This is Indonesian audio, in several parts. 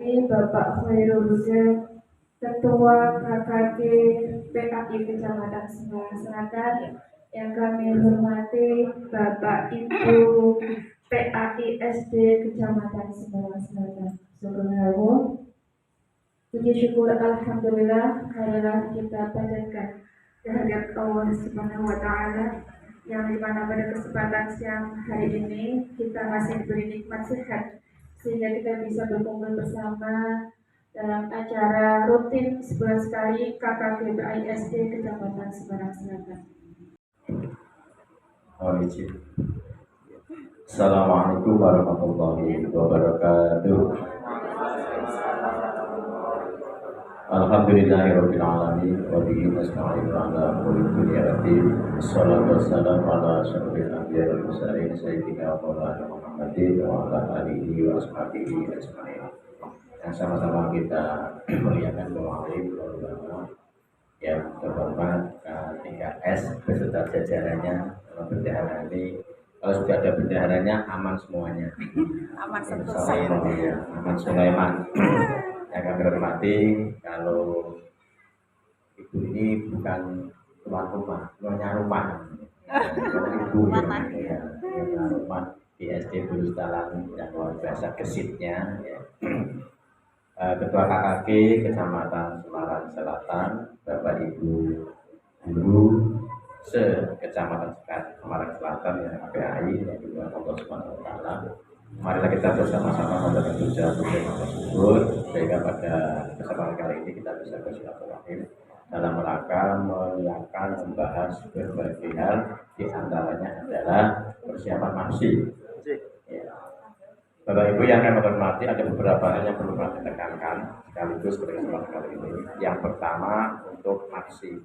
Ini Bapak Khairul Huda, Ketua KKD PKI Kecamatan Semarang Selatan. Yang kami hormati Bapak Ibu PAI SD Kecamatan Semarang Selatan. Subhanallah. Puji syukur alhamdulillah marilah kita panjatkan kehadirat Allah Subhanahu wa taala yang dimana pada kesempatan siang hari ini kita masih diberi nikmat sehat sehingga kita bisa berkumpul bersama dalam acara rutin sebulan sekali KKBPI SD Kecamatan Semarang Selatan. Assalamualaikum warahmatullahi wabarakatuh. Alhamdulillahirabbil alamin wa bihi nasta'inu ala umuri dunya waddin. Wassalatu wassalamu ala asyrofil anbiya'i wal mursalin sayyidina Maulana Muhammadin wa ala alihi wa ashabihi ajmain. Yang sama-sama kita muliakan mewakili ulama yang terhormat K3S beserta jajarannya dalam bendahara ini. Kalau sudah ada bendaharanya aman semuanya. Aman Aman Sulaiman. Yang kami hormati, kalau ibu ini bukan tuan rumah, nyonya rumah. Ibu ya, rumah di SD Bulustalan yang luar biasa gesitnya. Ya. Ketua KKG Kecamatan Semarang Selatan, Bapak Ibu Guru se-Kecamatan Semarang Selatan yang PAI yang juga Allah Subhanahu wa taala. Marilah kita bersama-sama membaca puja bersyukur sehingga pada kesempatan kali ini kita bisa bersilaturahim dalam rangka membahas berbagai hal, di antaranya adalah persiapan nafsi. Ya. Bapak Ibu yang kami hormati, ada beberapa hal yang perlu kami tekankan sekaligus pada kesempatan kali ini. Yang pertama untuk nafsi.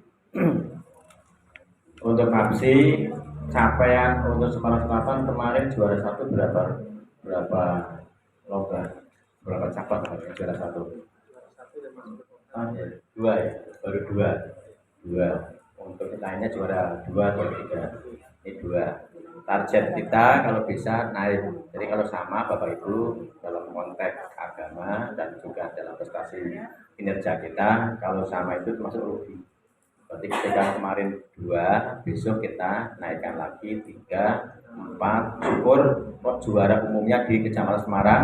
Untuk nafsi, capaian untuk Semarang Selatan kemarin juara satu berapa lomba, berapa cabang juara satu? Dua ya, baru dua. Untuk lainnya juara 2 atau 3. Ini 2. Target kita kalau bisa naik. Jadi kalau sama Bapak Ibu dalam konteks agama dan juga dalam prestasi kinerja kita, kalau sama itu termasuk rugi. Berarti ketika kemarin 2, besok kita naikkan lagi 3, 4. Syukur kok juara umumnya di Kecamatan Semarang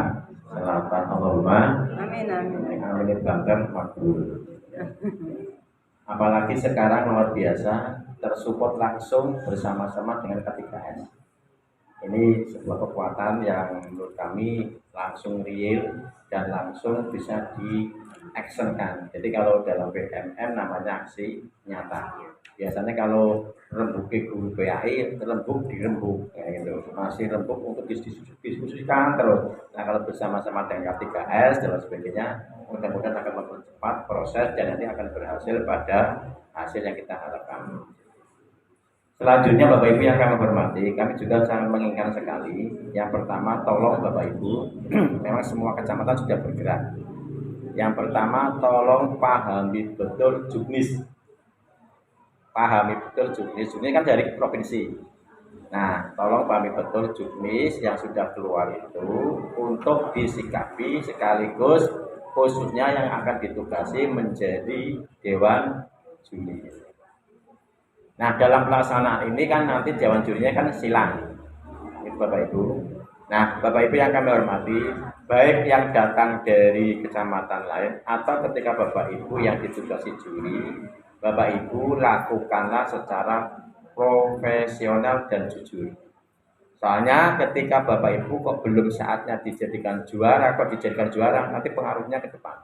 Selatan. Allahumma amin. Amin. Bangker makbul. Apalagi sekarang luar biasa tersupport langsung bersama-sama dengan K3S. Ini sebuah kekuatan yang menurut kami langsung real dan langsung bisa diactionkan. Jadi kalau dalam BMM namanya aksi nyata. Biasanya kalau rembuk guru PAI, rembuk dirembuk, ya gitu. Masih rembuk untuk diskusikan terus. Nah kalau bersama-sama dengan K3S dan sebagainya, mudah-mudahan akan mempercepat proses dan nanti akan berhasil pada hasil yang kita harapkan. Selanjutnya Bapak Ibu yang kami hormati, kami juga sangat menginginkan sekali. Yang pertama, tolong Bapak Ibu, memang semua kecamatan sudah bergerak. Yang pertama, tolong pahami betul juknis. Pahami betul juknis. Juknis kan dari provinsi. Nah, tolong pahami betul juknis yang sudah keluar itu untuk disikapi sekaligus khususnya yang akan ditugasi menjadi Dewan Juri. Nah dalam pelaksanaan ini kan nanti Dewan Jurinya kan silang, itu Bapak Ibu. Nah Bapak Ibu yang kami hormati, baik yang datang dari kecamatan lain atau ketika Bapak Ibu yang ditugasi juri, Bapak Ibu lakukanlah secara profesional dan jujur. Soalnya ketika Bapak Ibu kok belum saatnya dijadikan juara, nanti pengaruhnya ke depan.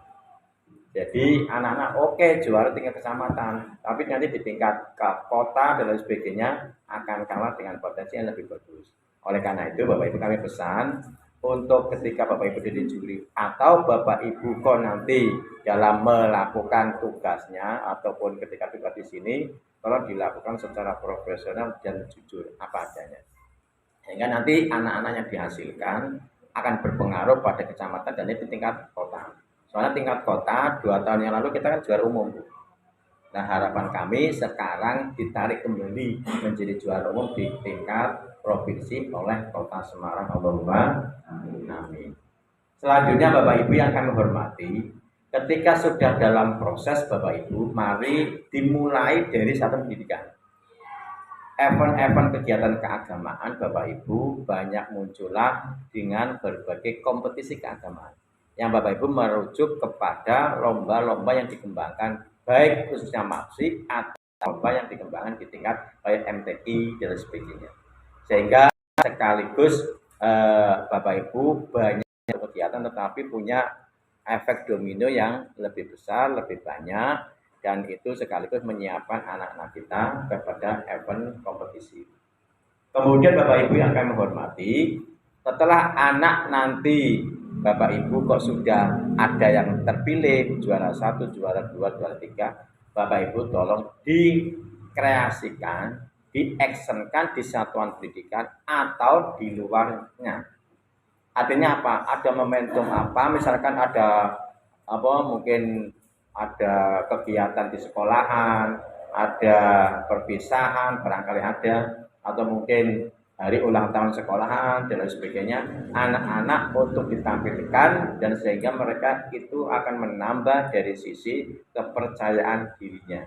Jadi anak-anak oke juara tingkat kecamatan, tapi nanti di tingkat kota dan lain sebagainya akan kalah dengan potensi yang lebih bagus. Oleh karena itu Bapak Ibu kami pesan untuk ketika Bapak Ibu jadi juri atau Bapak Ibu kok nanti dalam melakukan tugasnya ataupun ketika tugas di sini, tolong dilakukan secara profesional dan jujur apa adanya. Sehingga nanti anak-anak yang dihasilkan akan berpengaruh pada kecamatan dan di tingkat kota. Soalnya tingkat kota 2 tahun yang lalu kita kan juara umum. Nah harapan kami sekarang ditarik kembali menjadi juara umum di tingkat provinsi oleh Kota Semarang. Allahumma amin. Selanjutnya Bapak Ibu yang kami hormati, ketika sudah dalam proses Bapak Ibu, mari dimulai dari satu pendidikan. Event-event kegiatan keagamaan Bapak Ibu banyak muncullah dengan berbagai kompetisi keagamaan. Yang Bapak Ibu merujuk kepada lomba-lomba yang dikembangkan baik khususnya MAPSI atau lomba yang dikembangkan di tingkat kayak MTI dan sebagainya. Sehingga sekaligus Bapak Ibu banyak kegiatan tetapi punya efek domino yang lebih besar, lebih banyak, dan itu sekaligus menyiapkan anak-anak kita kepada event kompetisi. Kemudian Bapak Ibu yang kami hormati, setelah anak nanti Bapak Ibu kok sudah ada yang terpilih juara 1, juara 2, juara 3, Bapak Ibu tolong dikreasikan, diactionkan di satuan pendidikan atau di luarnya. Artinya apa? Ada momentum apa? Misalkan ada apa? Mungkin ada kegiatan di sekolahan, ada perpisahan, barangkali ada, atau mungkin hari ulang tahun sekolahan dan lain sebagainya. Anak-anak untuk ditampilkan dan sehingga mereka itu akan menambah dari sisi kepercayaan dirinya.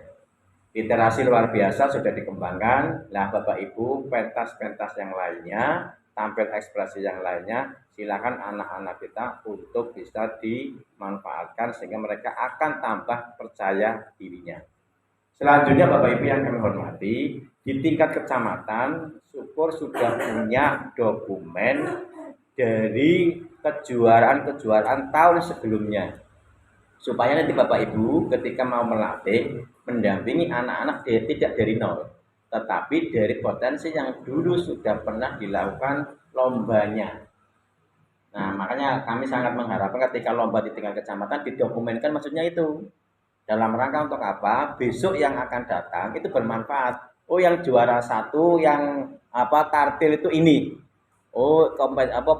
Literasi luar biasa sudah dikembangkan. Nah, Bapak Ibu, pentas-pentas yang lainnya, tampil ekspresi yang lainnya, silakan anak-anak kita untuk bisa dimanfaatkan sehingga mereka akan tambah percaya dirinya. Selanjutnya Bapak Ibu yang kami hormati, di tingkat kecamatan, syukur sudah punya dokumen dari kejuaraan-kejuaraan tahun sebelumnya. Supaya nanti Bapak Ibu ketika mau melatih, mendampingi anak-anak tidak dari nol, tetapi dari potensi yang dulu sudah pernah dilakukan lombanya. Nah, makanya kami sangat mengharapkan ketika lomba di tingkat kecamatan didokumenkan, maksudnya itu dalam rangka untuk apa? Besok yang akan datang itu bermanfaat. Oh, yang juara 1, yang tartil itu ini. Oh,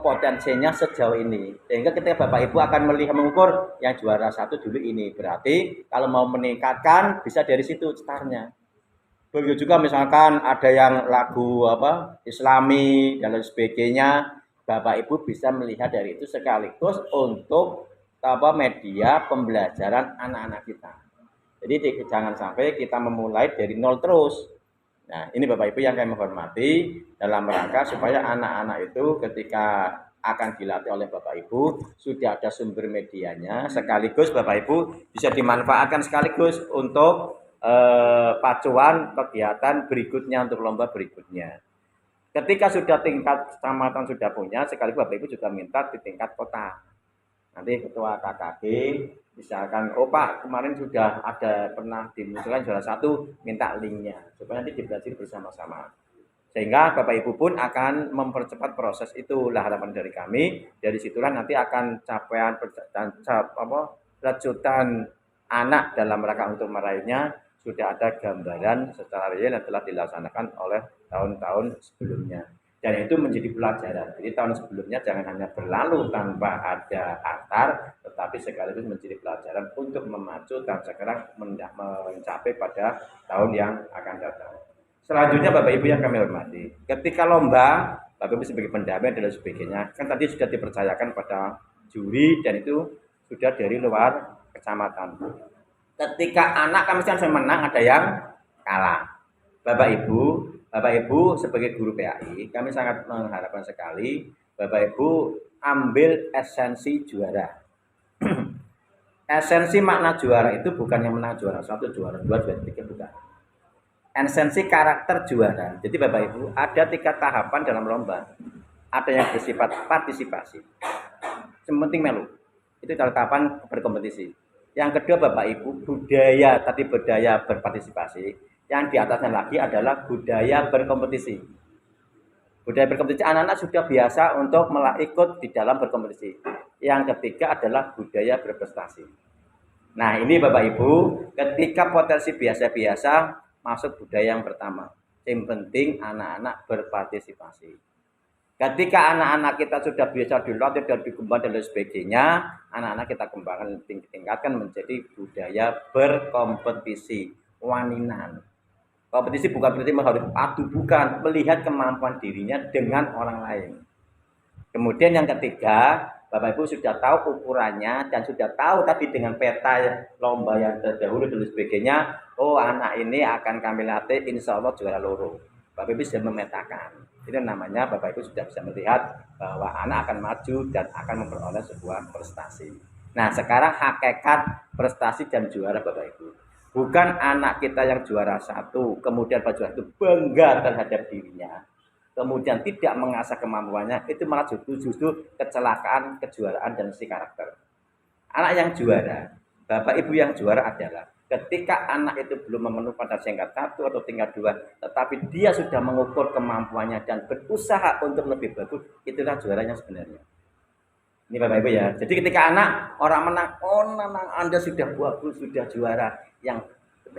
potensinya sejauh ini. Sehingga ketika Bapak Ibu akan melihat mengukur yang juara 1 dulu ini. Berarti kalau mau meningkatkan bisa dari situ startnya. Begitu juga misalkan ada yang lagu Islami dan lain sebagainya, Bapak Ibu bisa melihat dari itu sekaligus untuk media pembelajaran anak-anak kita. Jadi jangan sampai kita memulai dari nol terus. Nah, ini Bapak Ibu yang kami hormati dalam rangka supaya anak-anak itu ketika akan dilatih oleh Bapak Ibu sudah ada sumber medianya, sekaligus Bapak Ibu bisa dimanfaatkan sekaligus untuk pacuan kegiatan berikutnya untuk lomba berikutnya. Ketika sudah tingkat kecamatan sudah punya, sekaligus Bapak Ibu juga minta di tingkat kota. Nanti ketua KKG misalkan, oh Pak kemarin sudah ada pernah dimunculkan juara 1, minta linknya supaya nanti dipelajari bersama-sama. Sehingga Bapak Ibu pun akan mempercepat proses itu. Lah harapan dari kami, dari situlah nanti akan capaian dan lecutan anak dalam rangka untuk meraihnya sudah ada gambaran secara real yang telah dilaksanakan oleh tahun-tahun sebelumnya. Dan itu menjadi pelajaran. Jadi tahun sebelumnya jangan hanya berlalu tanpa ada akar, tetapi sekaligus menjadi pelajaran untuk memacu dan sekarang mencapai pada tahun yang akan datang. Selanjutnya Bapak Ibu yang kami hormati, ketika lomba, Bapak Ibu sebagai pendamping dan sebagainya, kan tadi sudah dipercayakan pada juri dan itu sudah dari luar kecamatan. Ketika anak kami saya menang, ada yang kalah. Bapak Ibu sebagai guru PAI, kami sangat mengharapkan sekali Bapak Ibu ambil esensi juara. Esensi makna juara itu bukan yang menang juara 1, juara 2, juara 3, bukan. Esensi karakter juara. Jadi Bapak Ibu ada 3 tahapan dalam lomba. Ada yang bersifat partisipasi. Sementing melu. Itu tahapan berkompetisi. Yang kedua Bapak Ibu budaya berpartisipasi. Yang di atasnya lagi adalah budaya berkompetisi. Budaya berkompetisi anak-anak sudah biasa untuk ikut di dalam berkompetisi. Yang ketiga adalah budaya berprestasi. Nah ini Bapak Ibu, ketika potensi biasa-biasa masuk budaya yang pertama. Yang penting anak-anak berpartisipasi. Ketika anak-anak kita sudah biasa dilatih dan dikembangkan dan lain sebagainya, anak-anak kita kembangkan tingkatkan menjadi budaya berkompetisi, waninan. Kompetisi bukan berarti harus adu, bukan, melihat kemampuan dirinya dengan orang lain. Kemudian yang ketiga, Bapak Ibu sudah tahu ukurannya dan sudah tahu tadi dengan peta lomba yang terdahulu dan sebagainya, oh anak ini akan kami latih insya Allah juara loro. Bapak Ibu sudah memetakan. Itu namanya Bapak Ibu sudah bisa melihat bahwa anak akan maju dan akan memperoleh sebuah prestasi. Nah sekarang hakikat prestasi dan juara Bapak Ibu. Bukan anak kita yang juara satu, kemudian Pak juara itu bangga terhadap dirinya, kemudian tidak mengasah kemampuannya, itu malah justru kecelakaan, kejuaraan, dan si karakter. Anak yang juara, Bapak Ibu yang juara adalah ketika anak itu belum memenuhi pada tingkat 1 atau tingkat 2, tetapi dia sudah mengukur kemampuannya dan berusaha untuk lebih bagus, itulah juaranya sebenarnya. Ini Bapak Ibu ya. Jadi ketika anak orang menang, oh menang Anda sudah bagus, sudah juara. Yang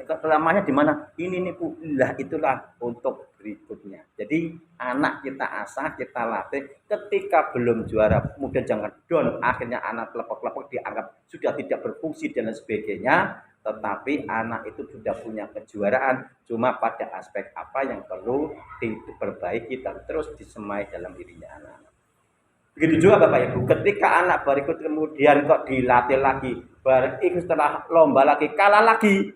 kelamanya di mana? Ini nih Bu. Lah itulah untuk berikutnya. Jadi anak kita asah, kita latih. Ketika belum juara, kemudian jangan down. Akhirnya anak lepok-lepok dianggap sudah tidak berfungsi dan sebagainya. Tetapi anak itu sudah punya kejuaraan. Cuma pada aspek apa yang perlu diperbaiki dan terus disemai dalam dirinya anak. Begitu juga Bapak Ibu, ketika anak berikut kemudian kok dilatih lagi, berikut setelah lomba lagi, kalah lagi,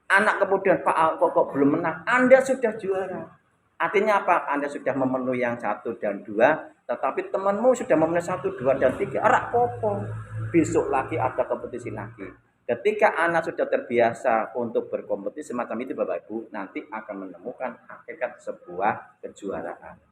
anak kemudian Pak kok belum menang, Anda sudah juara. Artinya apa? Anda sudah memenuhi yang 1 dan 2, tetapi temanmu sudah memenuhi 1, 2, dan 3, arak popo. Besok lagi ada kompetisi lagi. Ketika anak sudah terbiasa untuk berkompetisi semacam itu Bapak Ibu, nanti akan menemukan hakikat sebuah kejuaraan.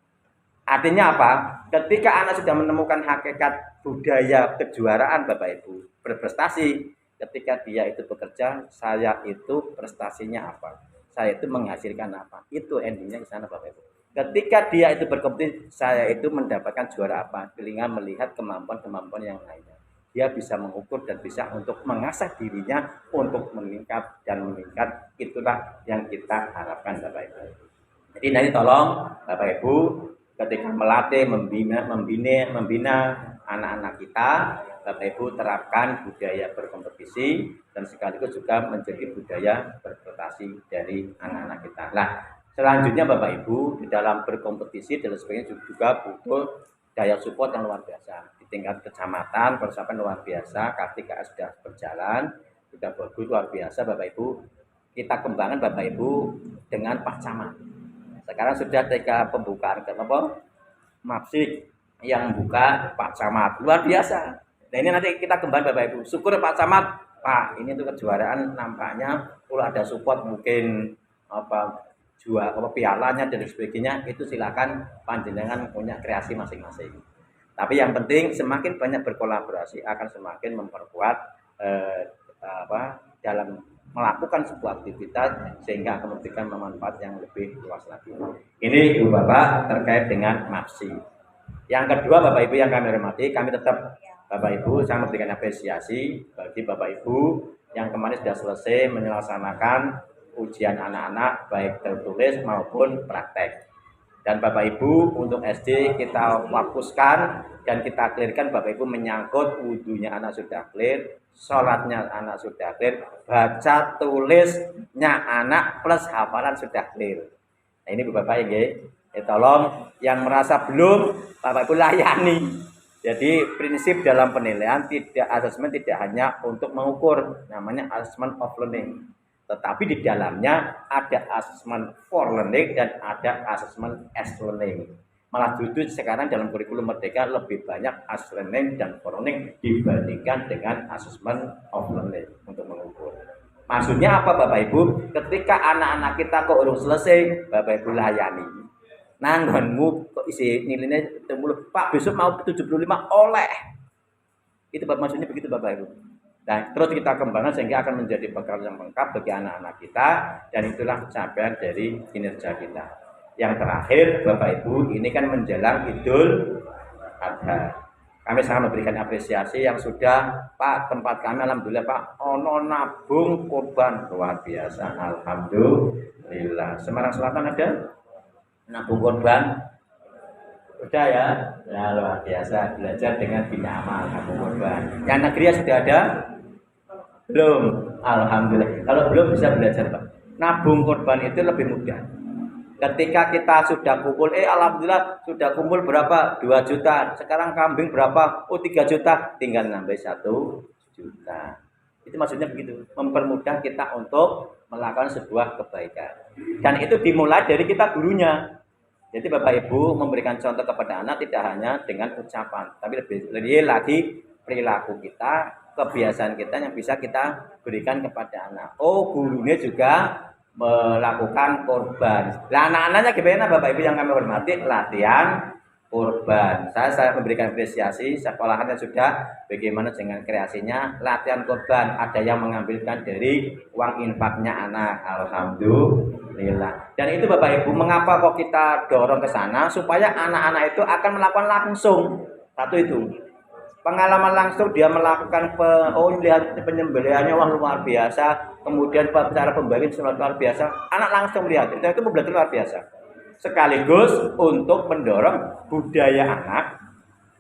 Artinya apa? Ketika anak sudah menemukan hakikat budaya kejuaraan Bapak Ibu, berprestasi, ketika dia itu bekerja, saya itu prestasinya apa? Saya itu menghasilkan apa? Itu endingnya ke sana Bapak Ibu. Ketika dia itu berkompetisi, saya itu mendapatkan juara apa? Dengan melihat kemampuan-kemampuan yang lainnya. Dia bisa mengukur dan bisa untuk mengasah dirinya untuk meningkat dan meningkat. Itulah yang kita harapkan Bapak Ibu. Jadi nanti tolong Bapak Ibu ketika melatih, membina anak-anak kita, Bapak Ibu terapkan budaya berkompetisi dan sekaligus juga menjadi budaya berprestasi dari anak-anak kita. Nah, selanjutnya Bapak Ibu di dalam berkompetisi dan sebagainya juga butuh daya support yang luar biasa. Di tingkat kecamatan persiapan luar biasa, ketika sudah berjalan, sudah bagus luar biasa Bapak Ibu. Kita kembangkan Bapak Ibu dengan Pak Camat. Sekarang sudah ketika pembukaan Mapsik yang buka Pak Camat luar biasa. Nah ini nanti kita kembali Bapak Ibu. Syukur Pak Camat, Pak ini untuk kejuaraan nampaknya kalau ada support mungkin pialanya dan sebagainya itu silakan panjenengan punya kreasi masing-masing. Tapi yang penting semakin banyak berkolaborasi akan semakin memperkuat dalam melakukan sebuah aktivitas sehingga akan memberikan manfaat yang lebih luas lagi. Ini Ibu Bapak terkait dengan MAPSI. Yang kedua Bapak Ibu yang kami hormati, kami tetap Bapak Ibu saya memberikan apresiasi bagi Bapak Ibu yang kemarin sudah selesai menyelesaikan ujian anak-anak baik tertulis maupun praktek. Dan Bapak Ibu untuk SD kita fokuskan dan kita clearkan Bapak Ibu menyangkut wudhunya anak sudah clear, sholatnya anak sudah clear, baca tulisnya anak plus hafalan sudah clear. Nah ini Bapak ya, tolong yang merasa belum Bapak Ibu layani. Jadi prinsip dalam penilaian asesmen tidak hanya untuk mengukur, namanya assessment of learning. Tetapi di dalamnya ada asesmen for learning dan ada asesmen as learning. Malah justru sekarang dalam kurikulum Merdeka lebih banyak as learning dan for learning dibandingkan dengan asesmen of learning untuk mengukur. Maksudnya apa Bapak Ibu? Ketika anak-anak kita kok urung selesai, Bapak Ibu layani. Nanggonmu kok isi nilainya 70, Pak besok mau 75 oleh. Itu maksudnya begitu Bapak Ibu. Nah, terus kita kembangkan sehingga akan menjadi bekal yang lengkap bagi anak-anak kita dan itulah capaian dari kinerja kita. Yang terakhir, Bapak Ibu, ini kan menjelang Idul Adha. Kami sangat memberikan apresiasi yang sudah Pak tempat kami alhamdulillah Pak ono nabung korban luar biasa. Alhamdulillah. Semarang Selatan ada nabung korban. Udah ya, nah, luar biasa belajar dengan bina amal nabung korban. Yang negeri sudah ada? Belum, alhamdulillah. Kalau belum bisa belajar Pak. Nabung korban itu lebih mudah. Ketika kita sudah kumpul, alhamdulillah sudah kumpul berapa? 2 juta. Sekarang kambing berapa? Oh 3 juta. Tinggal nambah 1 juta. Itu maksudnya begitu. Mempermudah kita untuk melakukan sebuah kebaikan. Dan itu dimulai dari kita gurunya. Jadi Bapak Ibu memberikan contoh kepada anak tidak hanya dengan ucapan. Tapi lebih lagi perilaku kita, kebiasaan kita yang bisa kita berikan kepada anak. Oh gurunya juga melakukan korban. Nah, anak-anaknya gimana Bapak Ibu yang kami hormati? Latihan korban. Saya memberikan apresiasi sekolahannya sudah bagaimana dengan kreasinya latihan korban. Ada yang mengambilkan dari uang infaknya anak. Alhamdulillah. Dan itu Bapak Ibu, mengapa kok kita dorong ke sana supaya anak-anak itu akan melakukan langsung. Satu itu. Pengalaman langsung dia melakukan lihat penyembelihannya wah luar biasa, kemudian cara pembagian luar biasa, anak langsung melihat itu belajar luar biasa. Sekaligus untuk mendorong budaya anak.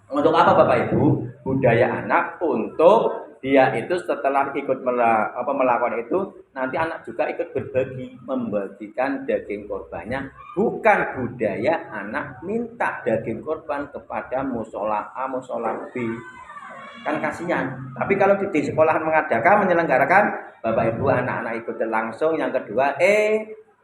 Untuk apa Bapak Ibu? Budaya anak untuk dia itu setelah ikut melakukan itu, nanti anak juga ikut berbagi, membagikan daging korbannya. Bukan budaya anak minta daging korban kepada musola A, musola B. Kan kasihan. Tapi kalau di sekolah mengadakan, menyelenggarakan, Bapak Ibu anak-anak ikut langsung. Yang kedua,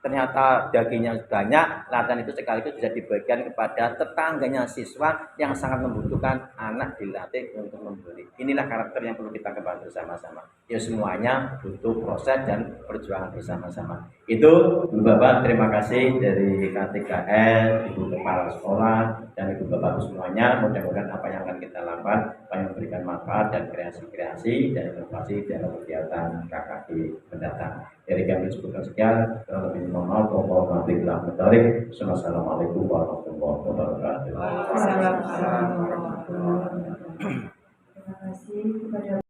ternyata dagingnya banyak, latihan itu sekaligus bisa dibagikan kepada tetangganya siswa yang sangat membutuhkan, anak dilatih untuk membeli. Inilah karakter yang perlu kita kembangkan bersama-sama. Ya semuanya butuh proses dan perjuangan bersama-sama. Itu Bapak, terima kasih dari KTKL, Ibu Kepala Sekolah, dan Ibu Bapak semuanya. Mudah-mudahan apa yang akan kita lakukan banyak memberikan manfaat dan kreasi-kreasi dan inovasi dalam kegiatan KKI mendatang. Dari kami sebutkan sekian, lebih mohon maaf, Wassalamualaikum warahmatullahi wabarakatuh. Waalaikumsalam warahmatullahi wabarakatuh. Terima kasih kepada